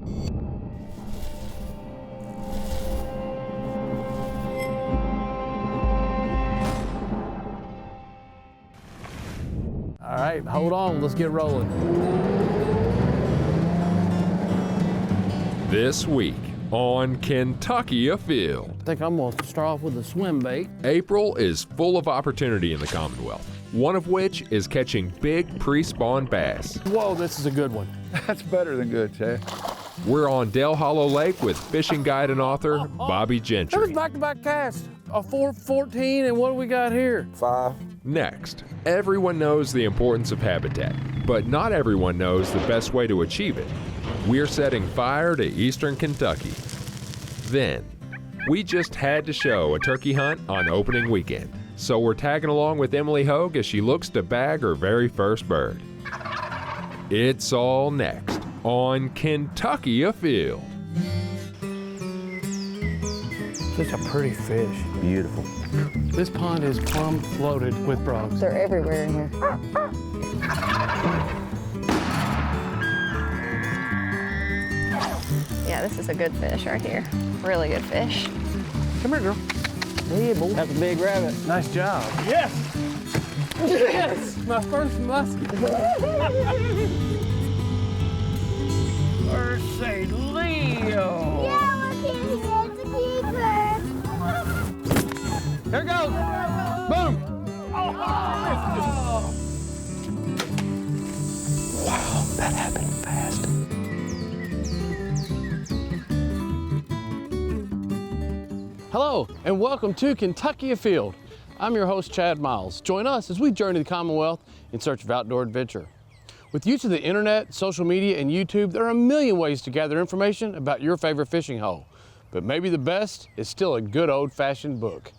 All right, hold on, let's get rolling. This week on Kentucky Afield. I think I'm gonna start off with a swim bait. April is full of opportunity in the Commonwealth, one of which is catching big pre-spawn bass. Whoa, this is a good one. That's better than good, Chad. We're on Dale Hollow Lake with fishing guide and author Bobby That was Gentry. back-to-back cast. A 414, and what do we got here? 5. Next, everyone knows the importance of habitat, but not everyone knows the best way to achieve it. We're setting fire to eastern Kentucky. Then, we just had to show a turkey hunt on opening weekend, so we're tagging along with Emily Hogue as she looks to bag her very first bird. It's all next on Kentucky Afield. Such a pretty fish. Beautiful. This pond is plumb loaded with frogs. They're everywhere in here. Yeah, this is a good fish right here. Really good fish. Come here, girl. Yeah, boy. That's a big rabbit. Nice job. Yes! Yes! My first muskie. Mercy Leo! Yeah, look at it, it's a keeper. There it goes. Boom! Wow, that happened fast. Hello, and welcome to Kentucky Afield. I'm your host, Chad Miles. Join us as we journey the Commonwealth in search of outdoor adventure. With use of the internet, social media, and YouTube, there are a million ways to gather information about your favorite fishing hole. But maybe the best is still a good old-fashioned book.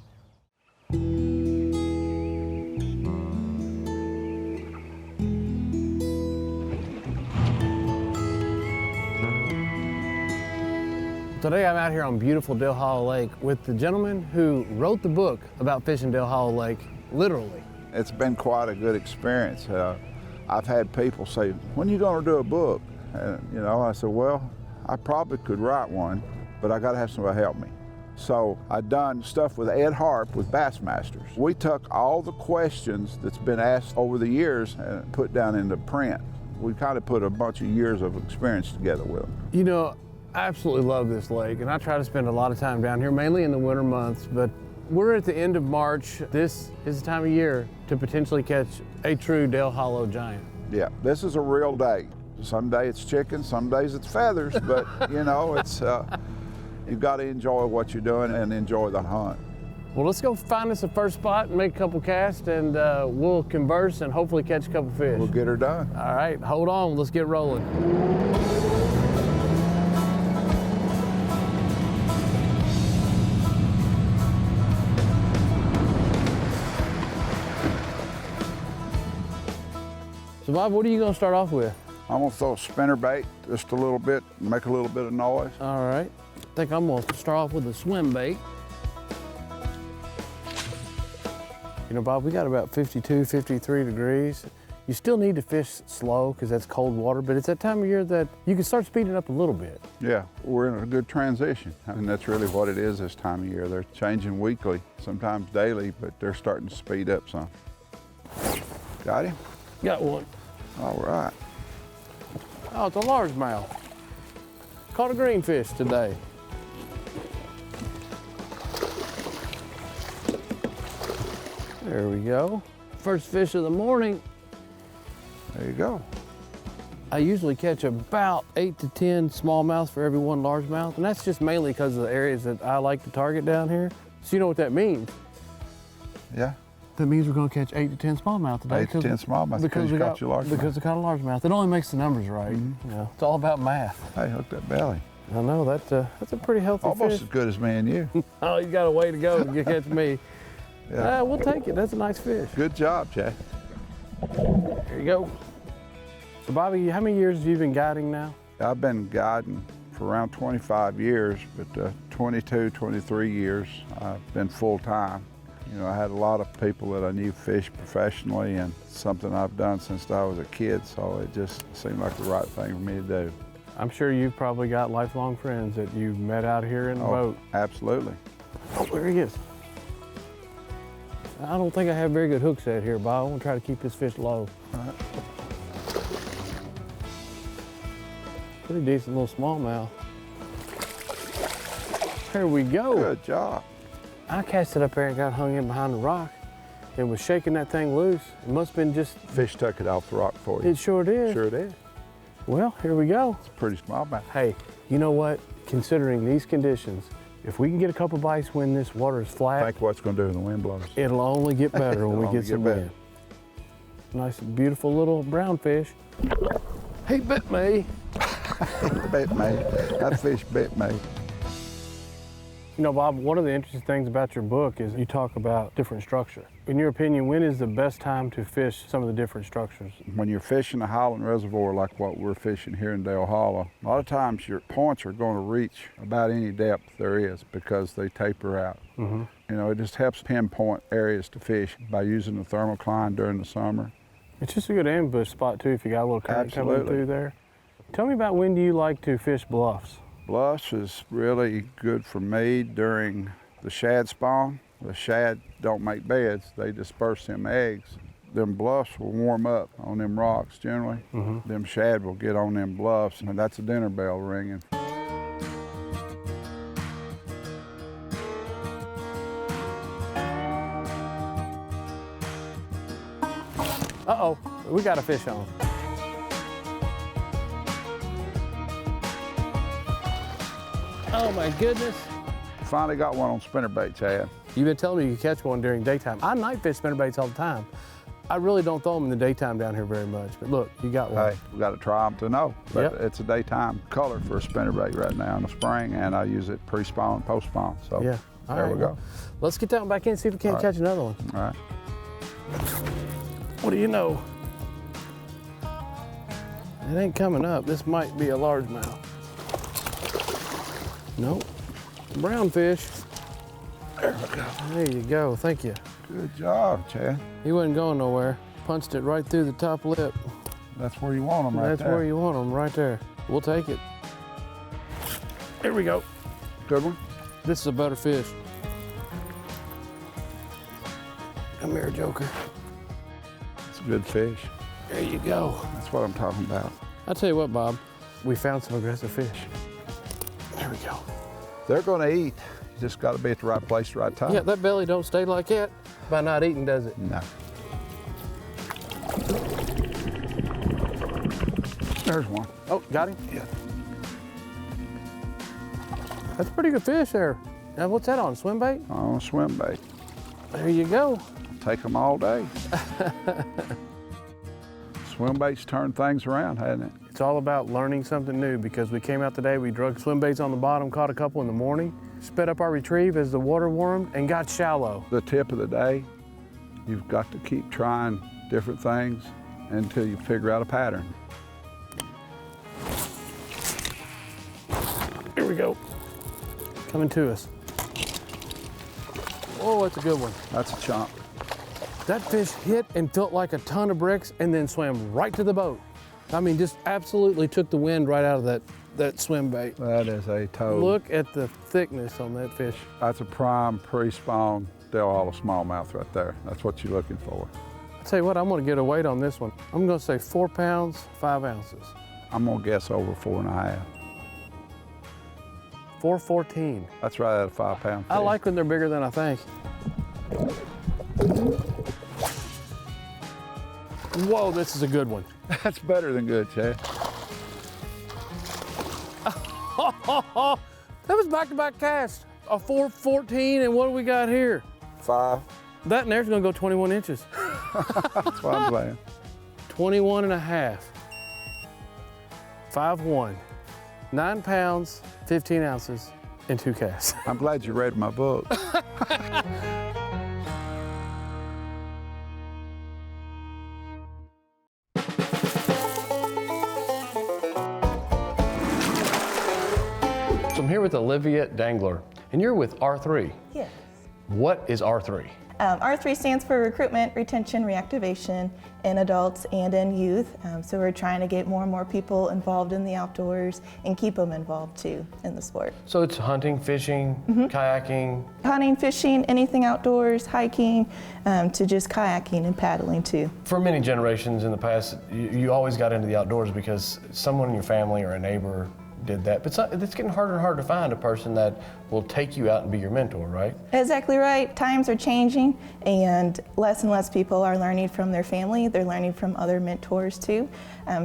Today I'm out here on beautiful Dale Hollow Lake with the gentleman who wrote the book about fishing Dale Hollow Lake, literally. It's been quite a good experience. I've had people say, when are you going to do a book? And, I said, well, I probably could write one, but I got to have somebody help me. So I've done stuff with Ed Harp with Bassmasters. We took all the questions that's been asked over the years and put down into print. We kind of put a bunch of years of experience together with them. I absolutely love this lake, and I try to spend a lot of time down here, mainly in the winter months, but we're at the end of March. This is the time of year to potentially catch a true Dale Hollow giant. Yeah, this is a real day. Some day it's chicken, some days it's feathers, but it's you've got to enjoy what you're doing and enjoy the hunt. Well, let's go find us a first spot and make a couple casts, and we'll converse and hopefully catch a couple fish. We'll get her done. All right, hold on, let's get rolling. So Bob, what are you gonna start off with? I'm gonna throw a spinner bait just a little bit, make a little bit of noise. All right, I think I'm gonna start off with a swim bait. Bob, we got about 52, 53 degrees. You still need to fish slow because that's cold water, but it's that time of year that you can start speeding up a little bit. Yeah, we're in a good transition, and that's really what it is this time of year. They're changing weekly, sometimes daily, but they're starting to speed up some. Got him? Got one. All right. Oh, it's a largemouth. Caught a greenfish today. There we go. First fish of the morning. There you go. I usually catch about 8 to 10 smallmouths for every one largemouth, and that's just mainly because of the areas that I like to target down here. So you know what that means? Yeah. That means we're going to catch 8 to 10 smallmouth today. 8 to 10 smallmouth because you caught your largemouth. Because I caught a largemouth. It only makes the numbers right. Mm-hmm. It's all about math. Hey, hook that belly. I know, that's a pretty healthy Almost fish. as good as me and you. Oh, you got a way to go to catch me. Yeah. We'll take it. That's a nice fish. Good job, Chad. There you go. So Bobby, how many years have you been guiding now? I've been guiding for around 25 years, but 22, 23 years I've been full-time. I had a lot of people that I knew fish professionally, and something I've done since I was a kid, so it just seemed like the right thing for me to do. I'm sure you've probably got lifelong friends that you met out here in the boat. Absolutely. Oh, there he is. I don't think I have very good hook set here, Bob. I'm gonna try to keep this fish low. All right. Pretty decent little smallmouth. There we go. Good job. I cast it up there and got hung in behind the rock and was shaking that thing loose. It must have been just... Fish took it off the rock for you. It sure did. Sure did. Well, here we go. It's a pretty smallmouth. Hey, you know what? Considering these conditions, if we can get a couple bites when this water is flat, Think what's going to do when the wind blows. it'll only get better when we It'll get only some get better. wind. Nice, beautiful little brown fish. He bit me. Bit me. That fish bit me. You know, Bob, one of the interesting things about your book is you talk about different structure. In your opinion, when is the best time to fish some of the different structures? When you're fishing a highland reservoir like what we're fishing here in Dale Hollow, a lot of times your points are going to reach about any depth there is because they taper out. Mm-hmm. You know, it just helps pinpoint areas to fish by using the thermocline during the summer. It's just a good ambush spot too if you got a little current coming Absolutely. through there. Tell me about when do you like to fish bluffs? Bluffs is really good for me during the shad spawn. The shad don't make beds, they disperse them eggs. Them bluffs will warm up on them rocks generally. Mm-hmm. Them shad will get on them bluffs, and that's a dinner bell ringing. Uh-oh, we got a fish on. Oh my goodness. Finally got one on spinnerbait, Chad. You've been telling me you can catch one during daytime. I night fish spinnerbaits all the time. I really don't throw them in the daytime down here very much, but look, you got one. Hey, we got to try them to know. But Yep. it's a daytime color for a spinnerbait right now in the spring, and I use it pre-spawn, post-spawn. So Yeah. All there right, we go. well, let's get that one back in and see if we can't All right. catch another one. All right. What do you know? It ain't coming up. This might be a largemouth. Nope. Brown fish. There we go. There you go. Thank you. Good job, Chad. He wasn't going nowhere. Punched it right through the top lip. That's where you want them right That's there. where you want them, right there. We'll take it. Here we go. Good one. This is a better fish. Come here, Joker. It's a good fish. There you go. That's what I'm talking about. I'll tell you what, Bob. We found some aggressive fish. There we go. They're going to eat. You just got to be at the right place, the right time. Yeah, that belly don't stay like that by not eating, does it? No. There's one. Oh, got him? Yeah. That's a pretty good fish there. Now, what's that on, swim bait? On a swim bait. There you go. Take them all day. Swim baits turn things around, hasn't it? It's all about learning something new because we came out today, we drug swim baits on the bottom, caught a couple in the morning, sped up our retrieve as the water warmed and got shallow. The tip of the day, you've got to keep trying different things until you figure out a pattern. Here we go. Coming to us. Oh, that's a good one. That's a chunk. That fish hit and felt like a ton of bricks and then swam right to the boat. I mean, just absolutely took the wind right out of that swim bait. That is a toad. Look at the thickness on that fish. That's a prime pre-spawn Dale Hollow smallmouth right there. That's what you're looking for. I'll tell you what, I'm gonna get a weight on this one. I'm gonna say 4 pounds, 5 ounces. I'm gonna guess over 4.5. 414. That's right at a 5 pound fish. I like when they're bigger than I think. Whoa, this is a good one. That's better than good, Chad. That was back-to-back cast. A 414, and what do we got here? 5. That and there's gonna go 21 inches. That's what I'm saying. 21 and a half. 5'1". 9 pounds, 15 ounces, and 2 casts. I'm glad you read my book. So I'm here with Olivia Dangler, and you're with R3. Yes. What is R3? R3 stands for Recruitment, Retention, Reactivation in adults and in youth. So we're trying to get more and more people involved in the outdoors and keep them involved too in the sport. So it's hunting, fishing, kayaking. Hunting, fishing, anything outdoors, hiking, to just kayaking and paddling too. For many generations in the past, you always got into the outdoors because someone in your family or a neighbor did that. But it's getting harder and harder to find a person that will take you out and be your mentor, right? Exactly right. Times are changing and less people are learning from their family. They're learning from other mentors too.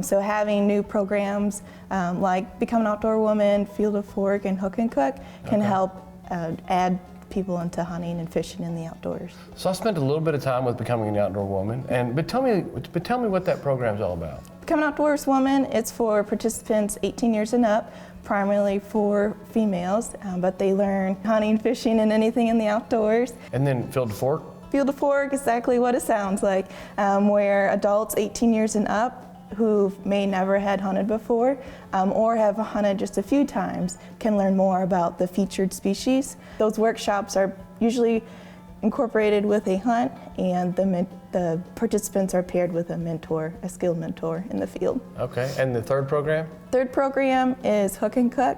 So having new programs like Become an Outdoor Woman, Field of Fork, and Hook and Cook can help add people into hunting and fishing in the outdoors. So I spent a little bit of time with Becoming an Outdoor Woman, but tell me what that program's all about. Become an Outdoors Woman, it's for participants 18 years and up, primarily for females, but they learn hunting, fishing, and anything in the outdoors. And then Field of Fork? Field of Fork, exactly what it sounds like, where adults 18 years and up who may never had hunted before or have hunted just a few times can learn more about the featured species. Those workshops are usually incorporated with a hunt, and the participants are paired with a mentor, a skilled mentor in the field. Okay, and the third program? Third program is Hook and Cook,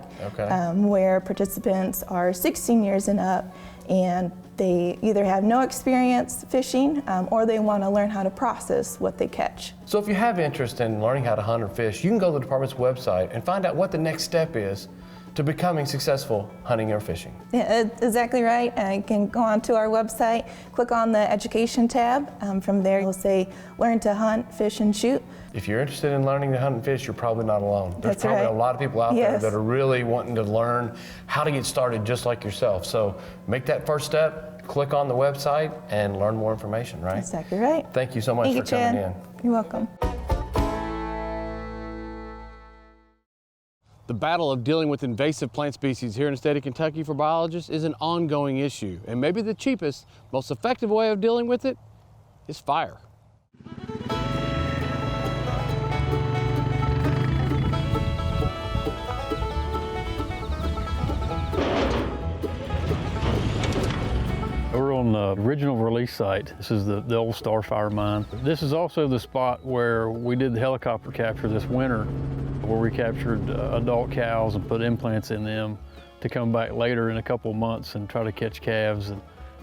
where participants are 16 years and up, and they either have no experience fishing or they want to learn how to process what they catch. So if you have interest in learning how to hunt or fish, you can go to the department's website and find out what the next step is to becoming successful hunting or fishing. Yeah, exactly right. You can go onto our website, click on the education tab. From there, you'll say learn to hunt, fish, and shoot. If you're interested in learning to hunt and fish, you're probably not alone. There's That's probably right. a lot of people out there that are really wanting to learn how to get started just like yourself. So make that first step, click on the website, and learn more information, right? That's exactly right. Thank you so much for coming in. You're welcome. The battle of dealing with invasive plant species here in the state of Kentucky for biologists is an ongoing issue, and maybe the cheapest, most effective way of dealing with it is fire. We're on the original release site. This is the old Starfire mine. This is also the spot where we did the helicopter capture this winter, where we captured adult cows and put implants in them to come back later in a couple of months and try to catch calves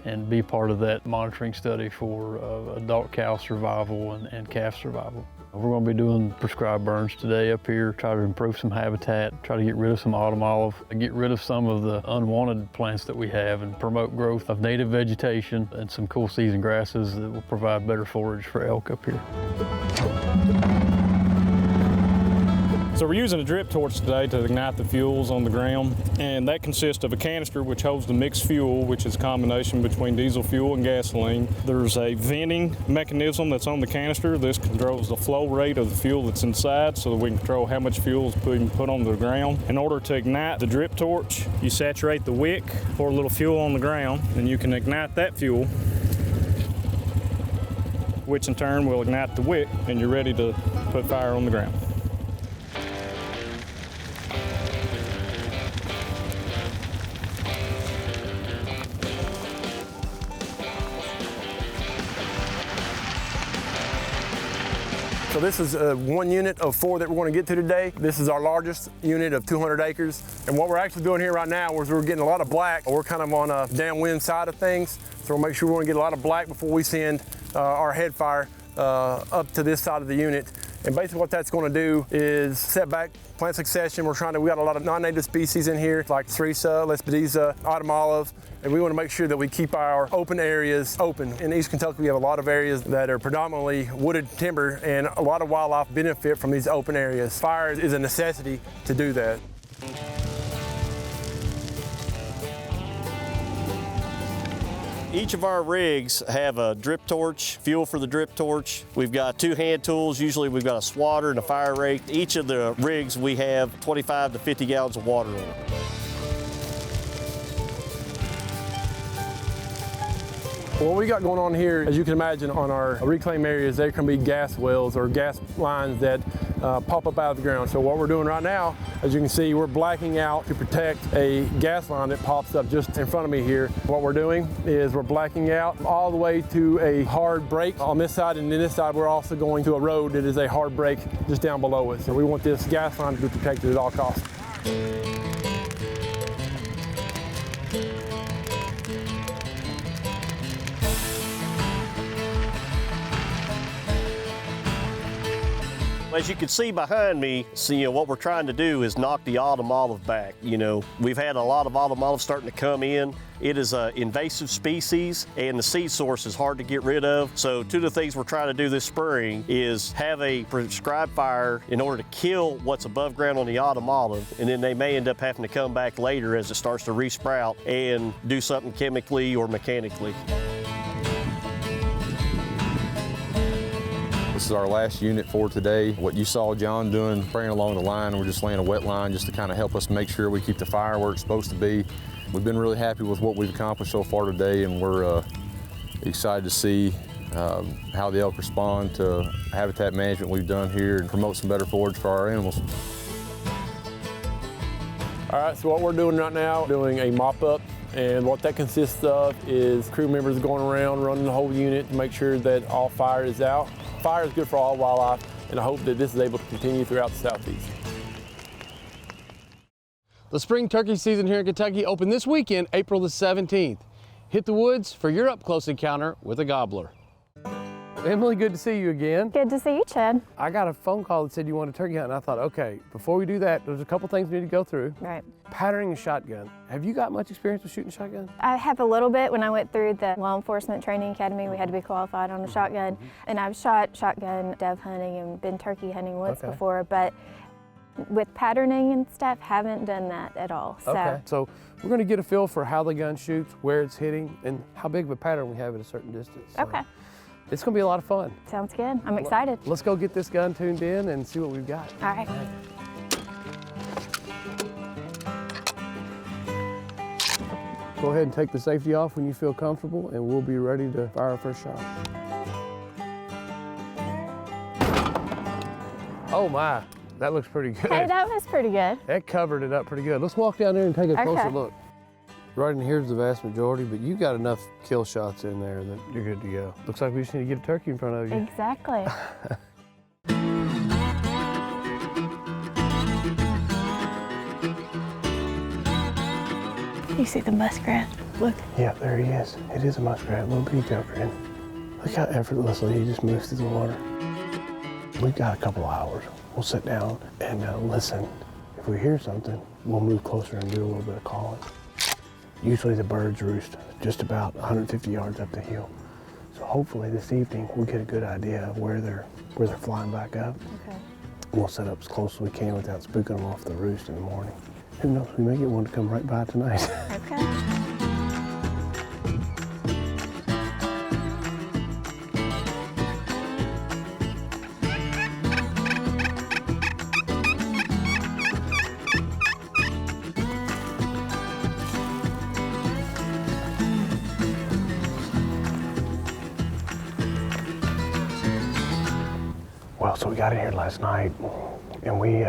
and be part of that monitoring study for adult cow survival and calf survival. We're going to be doing prescribed burns today up here, try to improve some habitat, try to get rid of some autumn olive, get rid of some of the unwanted plants that we have, and promote growth of native vegetation and some cool season grasses that will provide better forage for elk up here. So we're using a drip torch today to ignite the fuels on the ground, and that consists of a canister which holds the mixed fuel, which is a combination between diesel fuel and gasoline. There's a venting mechanism that's on the canister. This controls the flow rate of the fuel that's inside so that we can control how much fuel is being put on the ground. In order to ignite the drip torch, you saturate the wick, pour a little fuel on the ground, and you can ignite that fuel, which in turn will ignite the wick, and you're ready to put fire on the ground. So this is one unit of 4 that we're going to get to today. This is our largest unit of 200 acres. And what we're actually doing here right now is we're getting a lot of black. We're kind of on a downwind side of things. So we'll make sure we're going to get a lot of black before we send our head fire up to this side of the unit. And basically what that's going to do is set back plant succession. We got a lot of non-native species in here, like Cerisa, Lespedeza, autumn olive, and we want to make sure that we keep our open areas open. In East Kentucky, we have a lot of areas that are predominantly wooded timber, and a lot of wildlife benefit from these open areas. Fire is a necessity to do that. Each of our rigs have a drip torch, fuel for the drip torch. We've got 2 hand tools. Usually we've got a swatter and a fire rake. Each of the rigs we have 25 to 50 gallons of water in. What we got going on here, as you can imagine, on our reclaim areas, there can be gas wells or gas lines that pop up out of the ground. So what we're doing right now, as you can see, we're blacking out to protect a gas line that pops up just in front of me here. What we're doing is we're blacking out all the way to a hard break on this side, and then this side we're also going to a road that is a hard break just down below us. So we want this gas line to be protected at all costs. As you can see behind me, what we're trying to do is knock the autumn olive back. We've had a lot of autumn olive starting to come in. It is an invasive species and the seed source is hard to get rid of. So two of the things we're trying to do this spring is have a prescribed fire in order to kill what's above ground on the autumn olive, and then they may end up having to come back later as it starts to resprout and do something chemically or mechanically. This is our last unit for today. What you saw John doing, spraying along the line, we're just laying a wet line just to kind of help us make sure we keep the fire where it's supposed to be. We've been really happy with what we've accomplished so far today, and we're excited to see how the elk respond to habitat management we've done here and promote some better forage for our animals. All right, so what we're doing right now, doing a mop up, and what that consists of is crew members going around running the whole unit to make sure that all fire is out. Fire is good for all wildlife, and I hope that this is able to continue throughout the Southeast. The spring turkey season here in Kentucky opened this weekend, April the 17th. Hit the woods for your up-close encounter with a gobbler. Emily, good to see you again. Good to see you, Chad. I got a phone call that said you wanted a turkey hunt, and I thought, okay, before we do that, there's a couple things we need to go through. Right. Patterning a shotgun. Have you got much experience with shooting shotgun? I have a little bit. When I went through the law enforcement training academy, we had to be qualified on a shotgun. And I've shot shotgun dove hunting and been turkey hunting woods before, but with patterning and stuff, haven't done that at all. So we're going to get a feel for how the gun shoots, where it's hitting, and how big of a pattern we have at a certain distance. So okay. It's going to be a lot of fun. Sounds good. I'm excited. Let's go get this gun tuned in and see what we've got. All right. Go ahead and take the safety off when you feel comfortable, and we'll be ready to fire our first shot. Oh my, that looks pretty good. Hey, that was pretty good. That covered it up pretty good. Let's walk down there and take a closer look. Right in here's the vast majority, but you got enough kill shots in there that you're good to go. Looks like we just need to get a turkey in front of you. Exactly. You see the muskrat? Look. Yeah, there he is. It is a muskrat, a little bitty joker. Look how effortlessly he just moves through the water. We've got a couple of hours. We'll sit down and listen. If we hear something, we'll move closer and do a little bit of calling. Usually the birds roost just about 150 yards up the hill. So hopefully this evening we'll get a good idea of where they're flying back up. Okay. We'll set up as close as we can without spooking them off the roost in the morning. Who knows, we may get one to come right by tonight. Okay. Well, so we got in here last night, and we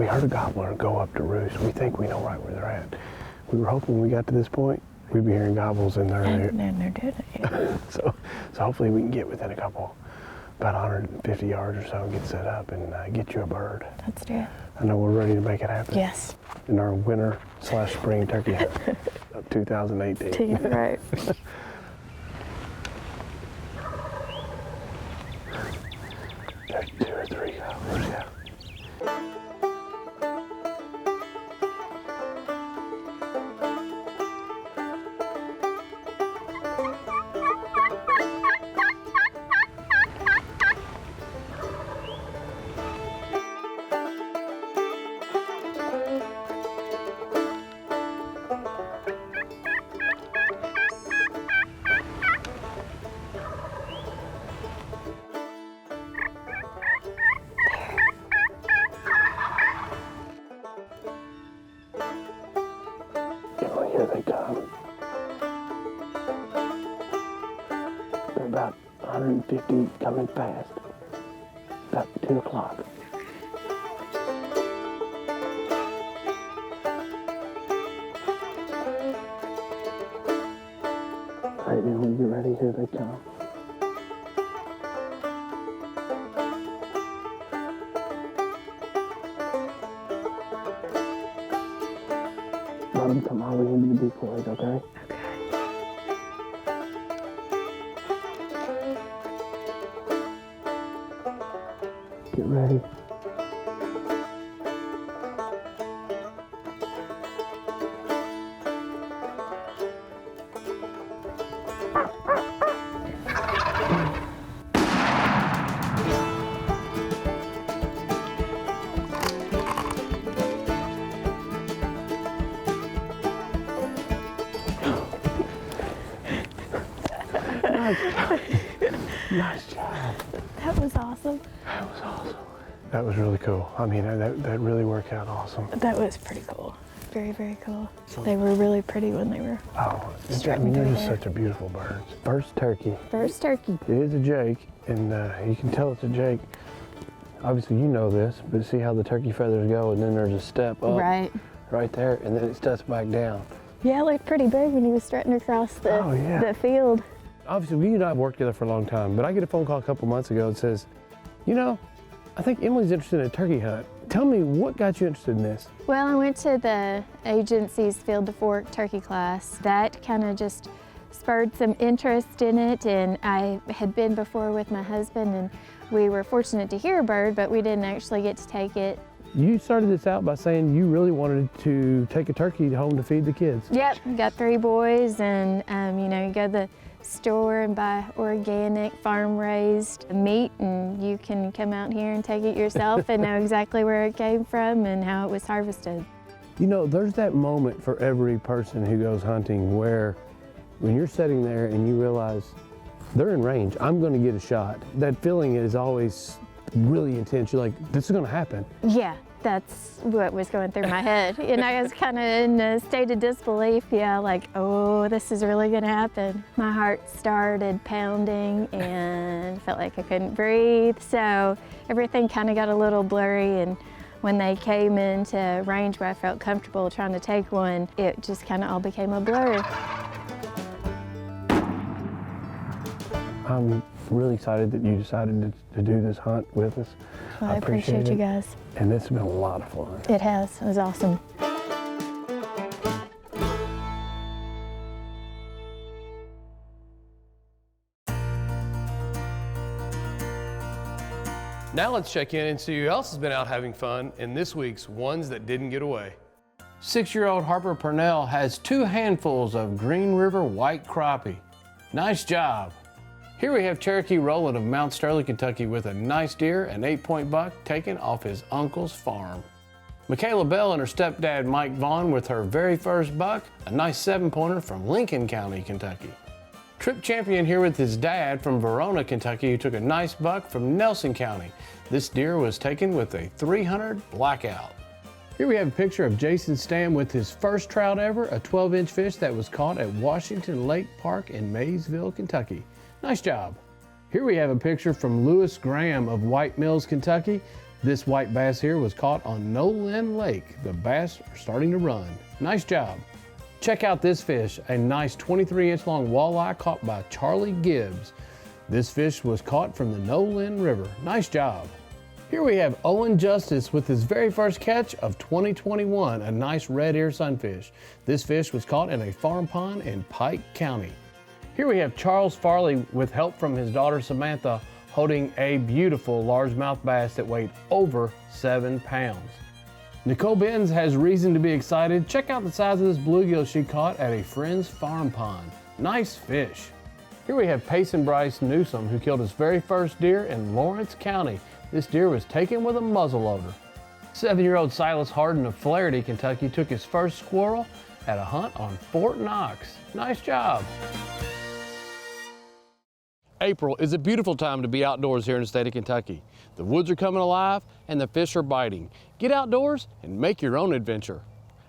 heard a gobbler go up to roost. We think we know right where they're at. We were hoping when we got to this point, we'd be hearing gobbles in there. And they're doing it. Yeah. So hopefully we can get within about 150 yards or so, get set up, and get you a bird. Let's do it. I know we're ready to make it happen. Yes. In our winter/spring turkey hunt of 2018. Right. There's 2 or 3 gobblers, yeah. Here they come. They're about 150 coming fast. About 2 o'clock. Emily, get ready. Here they come. Let them come all the way into the decoys, okay? Get ready. Nice job. That was awesome. That was awesome. That was really cool. I mean, that really worked out awesome. That was pretty cool. Very, very cool. They were really pretty when they were. Oh, I mean, they're just such a beautiful bird. First turkey. First turkey. It is a Jake, and you can tell it's a Jake. Obviously, you know this, but see how the turkey feathers go, and then there's a step up. Right there, and then it steps back down. Yeah, it looked pretty big when he was strutting across the field. Obviously, you and I have worked together for a long time, but I get a phone call a couple months ago that says, you know, I think Emily's interested in a turkey hunt. Tell me, what got you interested in this? Well, I went to the agency's Field to Fork turkey class. That kind of just spurred some interest in it, and I had been before with my husband, and we were fortunate to hear a bird, but we didn't actually get to take it. You started this out by saying you really wanted to take a turkey home to feed the kids. Yep, got 3 boys, and you know, you go to the store and buy organic, farm-raised meat, and you can come out here and take it yourself and know exactly where it came from and how it was harvested. You know, there's that moment for every person who goes hunting where when you're sitting there and you realize they're in range, I'm going to get a shot. That feeling is always really intense. You're like, this is going to happen. Yeah, that's what was going through my head. And I was kind of in a state of disbelief, like, oh, this is really going to happen. My heart started pounding and felt like I couldn't breathe. So everything kind of got a little blurry, and when they came into range where I felt comfortable trying to take one, it just kind of all became a blur. I'm really excited that you decided to do this hunt with us. Well, I appreciate you guys. And it's been a lot of fun. It has. It was awesome. Now let's check in and see who else has been out having fun in this week's Ones That Didn't Get Away. 6-year-old Harper Purnell has 2 handfuls of Green River white crappie. Nice job. Here we have Cherokee Rowland of Mount Sterling, Kentucky with a nice deer, an 8-point buck taken off his uncle's farm. Michaela Bell and her stepdad Mike Vaughn with her very first buck, a nice 7-pointer from Lincoln County, Kentucky. Trip Champion here with his dad from Verona, Kentucky, who took a nice buck from Nelson County. This deer was taken with a 300 blackout. Here we have a picture of Jason Stam with his first trout ever, a 12-inch fish that was caught at Washington Lake Park in Maysville, Kentucky. Nice job. Here we have a picture from Lewis Graham of White Mills, Kentucky. This white bass here was caught on Nolan Lake. The bass are starting to run. Nice job. Check out this fish, a nice 23-inch long walleye caught by Charlie Gibbs. This fish was caught from the Nolan River. Nice job. Here we have Owen Justice with his very first catch of 2021, a nice red ear sunfish. This fish was caught in a farm pond in Pike County. Here we have Charles Farley with help from his daughter Samantha holding a beautiful largemouth bass that weighed over 7 pounds. Nicole Benz has reason to be excited. Check out the size of this bluegill she caught at a friend's farm pond. Nice fish. Here we have Payson Bryce Newsom who killed his very first deer in Lawrence County. This deer was taken with a muzzleloader. 7-year-old Silas Harden of Flaherty, Kentucky took his first squirrel at a hunt on Fort Knox. Nice job. April is a beautiful time to be outdoors here in the state of Kentucky. The woods are coming alive and the fish are biting. Get outdoors and make your own adventure.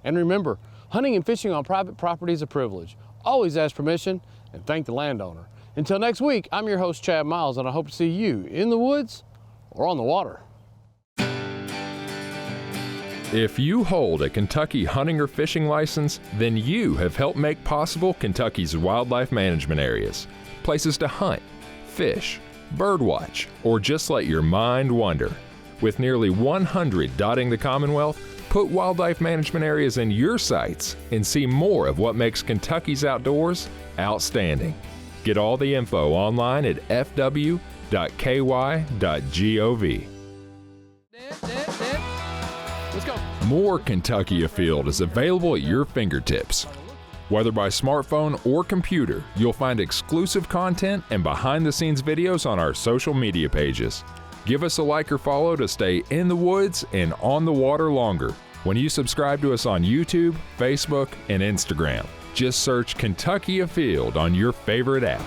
And remember, hunting and fishing on private property is a privilege. Always ask permission and thank the landowner. Until next week, I'm your host, Chad Miles, and I hope to see you in the woods or on the water. If you hold a Kentucky hunting or fishing license, then you have helped make possible Kentucky's wildlife management areas. Places to hunt, fish, birdwatch, or just let your mind wander. With nearly 100 dotting the Commonwealth, put wildlife management areas in your sights and see more of what makes Kentucky's outdoors outstanding. Get all the info online at fw.ky.gov. Let's go. More Kentucky Afield is available at your fingertips. Whether by smartphone or computer, you'll find exclusive content and behind-the-scenes videos on our social media pages. Give us a like or follow to stay in the woods and on the water longer when you subscribe to us on YouTube, Facebook, and Instagram. Just search Kentucky Afield on your favorite app.